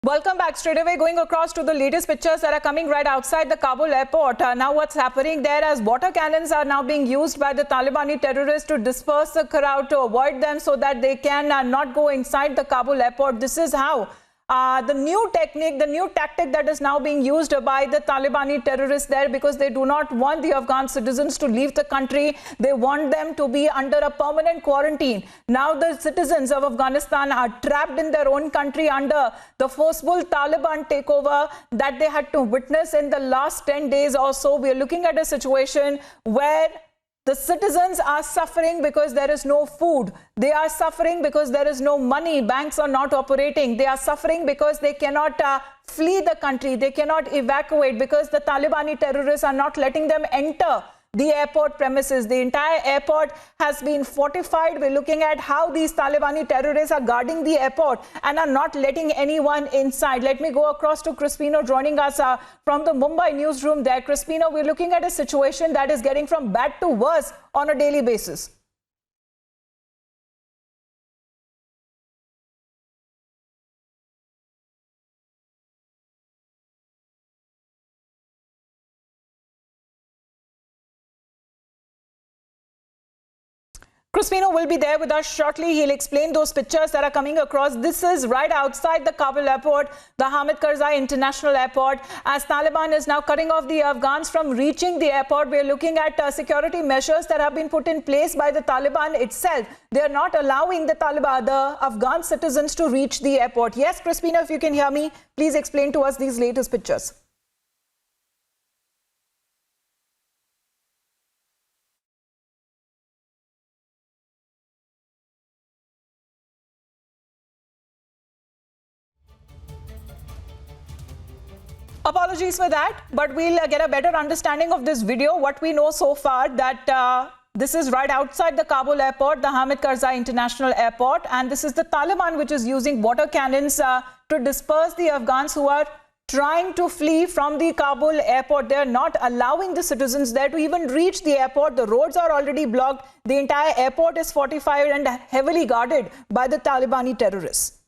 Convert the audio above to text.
Welcome back. Straight away going across to the latest pictures that are coming right outside the Kabul airport. Now what's happening there as water cannons are now being used by the Talibani terrorists to disperse the crowd, to avoid them so that they can not go inside the Kabul airport. This is how the new technique, the new tactic that is now being used by the Talibani terrorists there, because they do not want the Afghan citizens to leave the country. They want them to be under a permanent quarantine. Now the citizens of Afghanistan are trapped in their own country under the forceful Taliban takeover that they had to witness in the last 10 days or so. We are looking at a situation where the citizens are suffering because there is no food. They are suffering because there is no money. Banks are not operating. They are suffering because they cannot flee the country. They cannot evacuate because the Talibani terrorists are not letting them enter the airport premises. The entire airport has been fortified. We're looking at how these Talibani terrorists are guarding the airport and are not letting anyone inside. Let me go across to Crispino joining us from the Mumbai newsroom there. Crispino, we're looking at a situation that is getting from bad to worse on a daily basis. Crispino will be there with us shortly. He'll explain those pictures that are coming across. This is right outside the Kabul airport, the Hamid Karzai International Airport. As Taliban is now cutting off the Afghans from reaching the airport, we're looking at security measures that have been put in place by the Taliban itself. They're not allowing the Afghan citizens to reach the airport. Yes, Crispino, if you can hear me, please explain to us these latest pictures. Apologies for that, but we'll get a better understanding of this video. What we know so far that this is right outside the Kabul airport, the Hamid Karzai International Airport, and this is the Taliban which is using water cannons to disperse the Afghans who are trying to flee from the Kabul airport. They're not allowing the citizens there to even reach the airport. The roads are already blocked. The entire airport is fortified and heavily guarded by the Talibani terrorists.